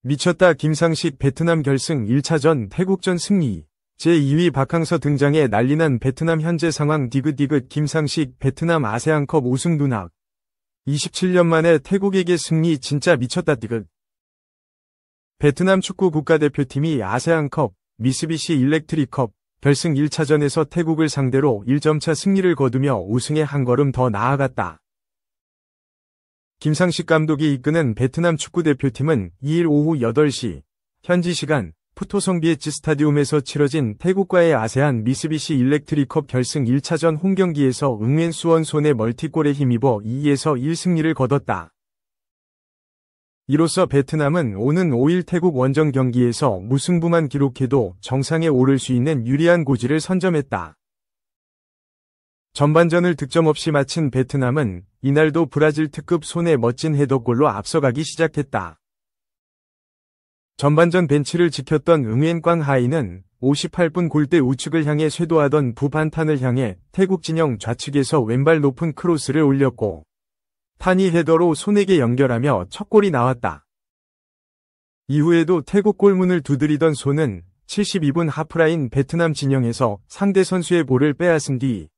미쳤다. 김상식 베트남 결승 1차전 태국전 승리. 제2위 박항서 등장에 난리난 베트남 현재 상황. 디귿디귿. 김상식 베트남 아세안컵 우승 눈앞. 27년 만에 태국에게 승리. 진짜 미쳤다. 디귿. 베트남 축구 국가대표팀이 아세안컵 미쓰비시 일렉트릭컵 결승 1차전에서 태국을 상대로 1점차 승리를 거두며 우승에 한 걸음 더 나아갔다. 김상식 감독이 이끄는 베트남 축구대표팀은 2일 오후 8시 현지 시간 푸토성 비에치 스타디움에서 치러진 태국과의 아세안 미쓰비시 일렉트릭컵 결승 1차전 홈경기에서 응웬 수원 손의 멀티골에 힘입어 2-1 승리를 거뒀다. 이로써 베트남은 오는 5일 태국 원정 경기에서 무승부만 기록해도 정상에 오를 수 있는 유리한 고지를 선점했다. 전반전을 득점 없이 마친 베트남은 이날도 브라질 특급 손의 멋진 헤더골로 앞서가기 시작했다. 전반전 벤치를 지켰던 응웬 꽝하이는 58분 골대 우측을 향해 쇄도하던 부반탄을 향해 태국 진영 좌측에서 왼발 높은 크로스를 올렸고 탄이 헤더로 손에게 연결하며 첫 골이 나왔다. 이후에도 태국 골문을 두드리던 손은 72분 하프라인 베트남 진영에서 상대 선수의 볼을 빼앗은 뒤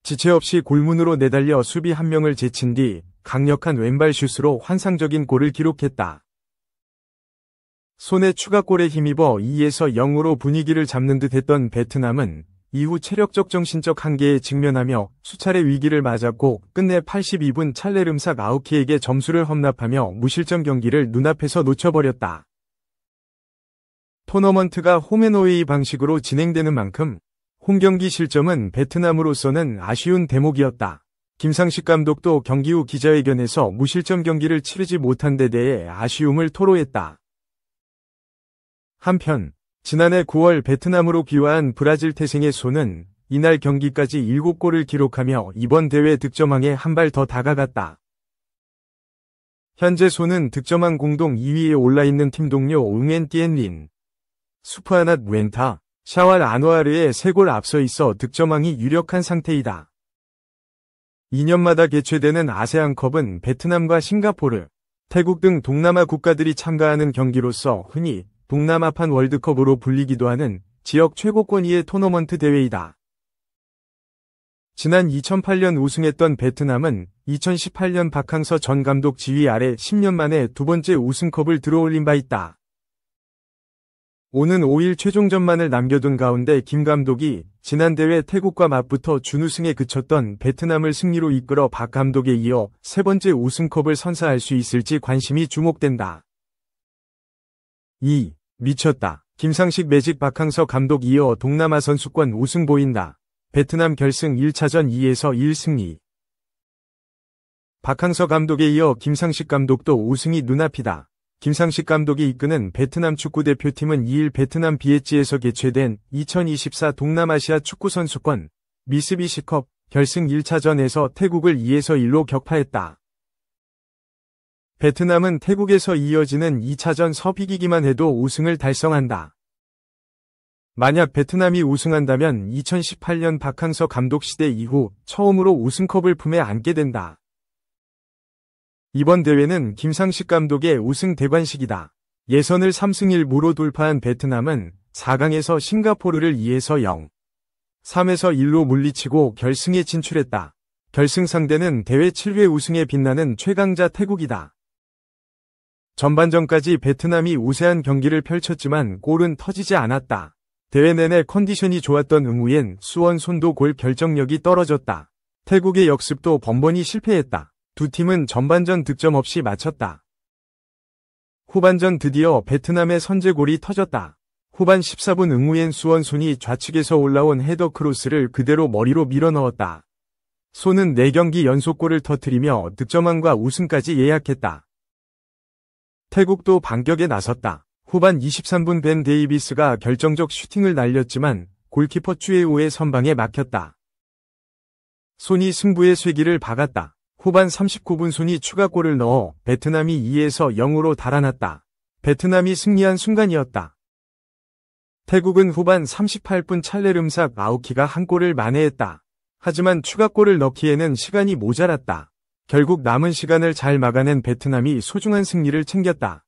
지체 없이 골문으로 내달려 수비 한 명을 제친 뒤 강력한 왼발 슛으로 환상적인 골을 기록했다. 손의 추가골에 힘입어 2-0으로 분위기를 잡는 듯 했던 베트남은 이후 체력적 정신적 한계에 직면하며 수차례 위기를 맞았고 끝내 82분 찰레름삭 아우키에게 점수를 험납하며 무실점 경기를 눈앞에서 놓쳐버렸다. 토너먼트가 홈앤어웨이 방식으로 진행되는 만큼 홈경기 실점은 베트남으로서는 아쉬운 대목이었다. 김상식 감독도 경기 후 기자회견에서 무실점 경기를 치르지 못한 데 대해 아쉬움을 토로했다. 한편 지난해 9월 베트남으로 귀화한 브라질 태생의 손은 이날 경기까지 7골을 기록하며 이번 대회 득점왕에 한 발 더 다가갔다. 현재 손은 득점왕 공동 2위에 올라있는 팀 동료 응엔 띠엔린, 수프아낫 웬타, 샤왈 아누아르의 3골 앞서 있어 득점왕이 유력한 상태이다. 2년마다 개최되는 아세안컵은 베트남과 싱가포르, 태국 등 동남아 국가들이 참가하는 경기로서 흔히 동남아판 월드컵으로 불리기도 하는 지역 최고권위의 토너먼트 대회이다. 지난 2008년 우승했던 베트남은 2018년 박항서 전 감독 지휘 아래 10년 만에 두 번째 우승컵을 들어올린 바 있다. 오는 5일 최종전만을 남겨둔 가운데 김 감독이 지난 대회 태국과 맞붙어 준우승에 그쳤던 베트남을 승리로 이끌어 박 감독에 이어 세 번째 우승컵을 선사할 수 있을지 관심이 주목된다. 2. 미쳤다. 김상식 매직 박항서 감독 이어 동남아 선수권 우승 보인다. 베트남 결승 1차전 2-1 승리. 박항서 감독에 이어 김상식 감독도 우승이 눈앞이다. 김상식 감독이 이끄는 베트남 축구대표팀은 2일 베트남 비에찌에서 개최된 2024 동남아시아 축구선수권 미쓰비시컵 결승 1차전에서 태국을 2-1로 격파했다. 베트남은 태국에서 이어지는 2차전 섭이기기만 해도 우승을 달성한다. 만약 베트남이 우승한다면 2018년 박항서 감독 시대 이후 처음으로 우승컵을 품에 안게 된다. 이번 대회는 김상식 감독의 우승 대관식이다. 예선을 3승 1무로 돌파한 베트남은 4강에서 싱가포르를 2-0, 3-1로 물리치고 결승에 진출했다. 결승 상대는 대회 7회 우승에 빛나는 최강자 태국이다. 전반전까지 베트남이 우세한 경기를 펼쳤지만 골은 터지지 않았다. 대회 내내 컨디션이 좋았던 응우엔 수원 손도 골 결정력이 떨어졌다. 태국의 역습도 번번이 실패했다. 두 팀은 전반전 득점 없이 마쳤다. 후반전 드디어 베트남의 선제골이 터졌다. 후반 14분 응우엔 수원 손이 좌측에서 올라온 헤더 크로스를 그대로 머리로 밀어넣었다. 손은 4경기 연속골을 터뜨리며 득점왕과 우승까지 예약했다. 태국도 반격에 나섰다. 후반 23분 벤 데이비스가 결정적 슈팅을 날렸지만 골키퍼 쭈에우의 선방에 막혔다. 손이 승부의 쇠기를 박았다. 후반 39분 손이 추가골을 넣어 베트남이 2-0으로 달아났다. 베트남이 승리한 순간이었다. 태국은 후반 38분 찰레름삭 아우키가 한 골을 만회했다. 하지만 추가골을 넣기에는 시간이 모자랐다. 결국 남은 시간을 잘 막아낸 베트남이 소중한 승리를 챙겼다.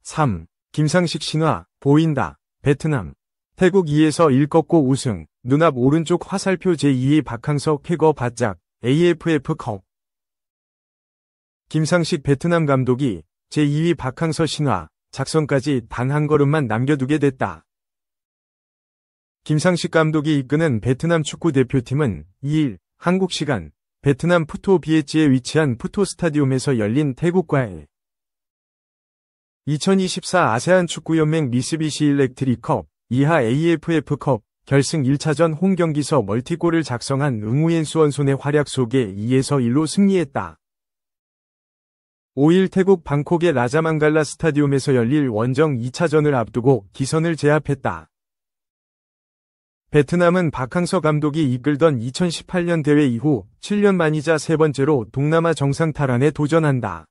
3. 김상식 신화, 보인다, 베트남. 태국 2에서 1 꺾고 우승, 눈앞 오른쪽 화살표 제2의 박항서 쾌거 바짝, AFF컵. 김상식 베트남 감독이 제2위 박항서 신화, 작성까지 단 한 걸음만 남겨두게 됐다. 김상식 감독이 이끄는 베트남 축구 대표팀은 2일 한국 시간 베트남 푸토 비에찌에 위치한 푸토 스타디움에서 열린 태국과의 2024 아세안 축구연맹 미쓰비시 일렉트릭컵 이하 AFF컵 결승 1차전 홈경기서 멀티골을 작성한 응우옌 수원손의 활약 속에 2에서 1로 승리했다. 5일 태국 방콕의 라자망갈라 스타디움에서 열릴 원정 2차전을 앞두고 기선을 제압했다. 베트남은 박항서 감독이 이끌던 2018년 대회 이후 7년 만이자 세 번째로 동남아 정상 탈환에 도전한다.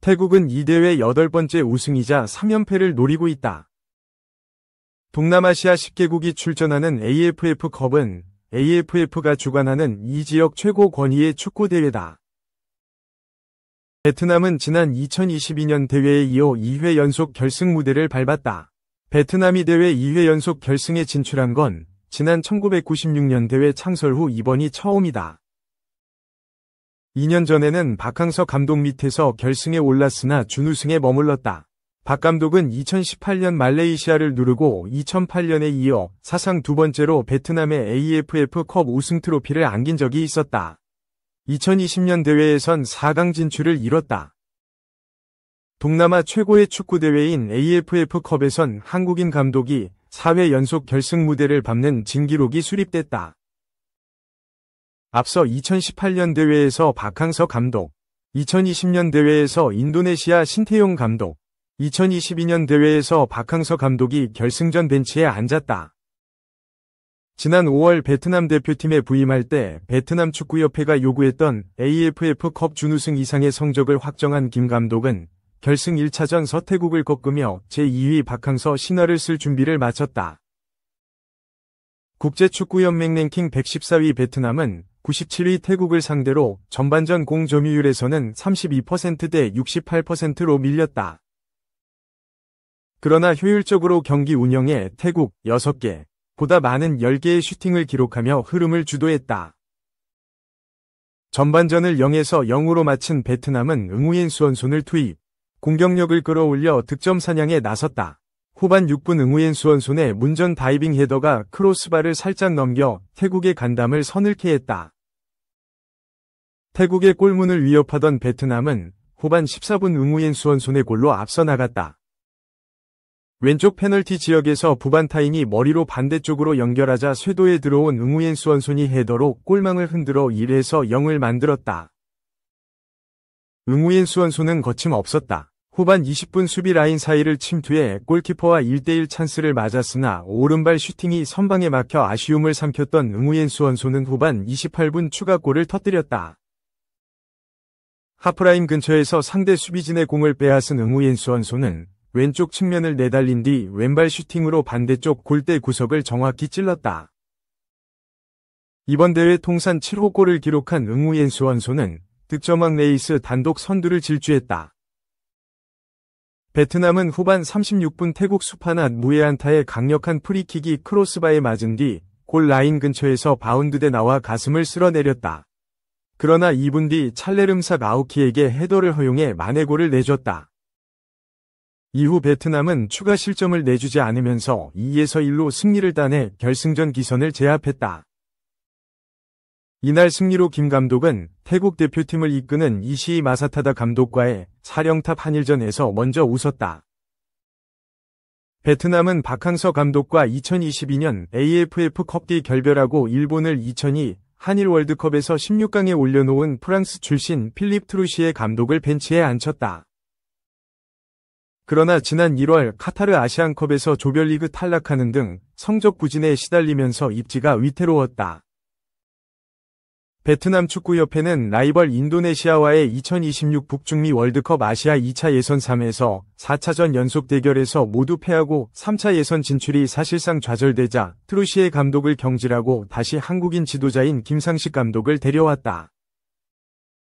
태국은 이 대회 8번째 우승이자 3연패를 노리고 있다. 동남아시아 10개국이 출전하는 AFF컵은 AFF가 주관하는 이 지역 최고 권위의 축구대회다. 베트남은 지난 2022년 대회에 이어 2회 연속 결승 무대를 밟았다. 베트남이 대회 2회 연속 결승에 진출한 건 지난 1996년 대회 창설 후 이번이 처음이다. 2년 전에는 박항서 감독 밑에서 결승에 올랐으나 준우승에 머물렀다. 박 감독은 2018년 말레이시아를 누르고 2008년에 이어 사상 두 번째로 베트남의 AFF컵 우승 트로피를 안긴 적이 있었다. 2020년 대회에선 4강 진출을 이뤘다. 동남아 최고의 축구대회인 AFF컵에선 한국인 감독이 4회 연속 결승 무대를 밟는 진기록이 수립됐다. 앞서 2018년 대회에서 박항서 감독, 2020년 대회에서 인도네시아 신태용 감독, 2022년 대회에서 박항서 감독이 결승전 벤치에 앉았다. 지난 5월 베트남 대표팀에 부임할 때 베트남 축구협회가 요구했던 AFF컵 준우승 이상의 성적을 확정한 김 감독은 결승 1차전 서태국을 꺾으며 제2위 박항서 신화를 쓸 준비를 마쳤다. 국제축구연맹 랭킹 114위 베트남은 97위 태국을 상대로 전반전 공 점유율에서는 32%대 68%로 밀렸다. 그러나 효율적으로 경기 운영에 태국 6개, 보다 많은 10개의 슈팅을 기록하며 흐름을 주도했다. 전반전을 0에서 0으로 마친 베트남은 응우옌 수원손을 투입, 공격력을 끌어올려 득점 사냥에 나섰다. 후반 6분 응우옌 수원손의 문전 다이빙 헤더가 크로스바를 살짝 넘겨 태국의 간담을 서늘케 했다. 태국의 골문을 위협하던 베트남은 후반 14분 응우옌 수원손의 골로 앞서 나갔다. 왼쪽 페널티 지역에서 부반타인이 머리로 반대쪽으로 연결하자 쇄도에 들어온 응우옌 수원손이 헤더로 골망을 흔들어 1에서 0을 만들었다. 응우옌 수원손은 거침없었다. 후반 20분 수비 라인 사이를 침투해 골키퍼와 1대1 찬스를 맞았으나 오른발 슈팅이 선방에 막혀 아쉬움을 삼켰던 응우옌 수원손은 후반 28분 추가골을 터뜨렸다. 하프라인 근처에서 상대 수비진의 공을 빼앗은 응우옌 수원손은 왼쪽 측면을 내달린 뒤 왼발 슈팅으로 반대쪽 골대 구석을 정확히 찔렀다. 이번 대회 통산 7호 골을 기록한 응우옌 수원손은 득점왕 레이스 단독 선두를 질주했다. 베트남은 후반 36분 태국 수파낫 무에안타의 강력한 프리킥이 크로스바에 맞은 뒤 골 라인 근처에서 바운드돼 나와 가슴을 쓸어내렸다. 그러나 2분 뒤 찰레름삭 아우키에게 헤더를 허용해 만회골을 내줬다. 이후 베트남은 추가 실점을 내주지 않으면서 2에서 1로 승리를 따내 결승전 기선을 제압했다. 이날 승리로 김 감독은 태국 대표팀을 이끄는 이시이 마사타다 감독과의 사령탑 한일전에서 먼저 웃었다. 베트남은 박항서 감독과 2022년 AFF컵 뒤 결별하고 일본을 2002 한일 월드컵에서 16강에 올려놓은 프랑스 출신 필립 트루시의 감독을 벤치에 앉혔다. 그러나 지난 1월 카타르 아시안컵에서 조별리그 탈락하는 등 성적 부진에 시달리면서 입지가 위태로웠다. 베트남 축구협회는 라이벌 인도네시아와의 2026 북중미 월드컵 아시아 2차 예선 3에서 4차전 연속 대결에서 모두 패하고 3차 예선 진출이 사실상 좌절되자 트루시의 감독을 경질하고 다시 한국인 지도자인 김상식 감독을 데려왔다.